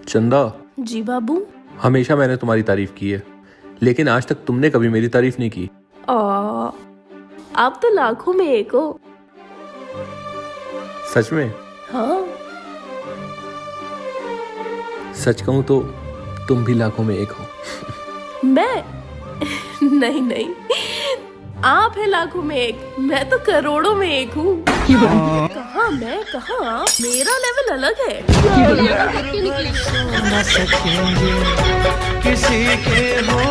चंदा, जी बाबू। हमेशा मैंने तुम्हारी तारीफ की है, लेकिन आज तक तुमने कभी मेरी तारीफ नहीं की। आप तो लाखों में एक हो। सच में? हाँ। सच कहूं तो तुम भी लाखों में एक हो। मैं नहीं नहीं, आप है लाखों में एक, मैं तो करोड़ों में एक हूँ। कहाँ मैं, कहाँ आप, मेरा लेवल अलग है। किसी के हो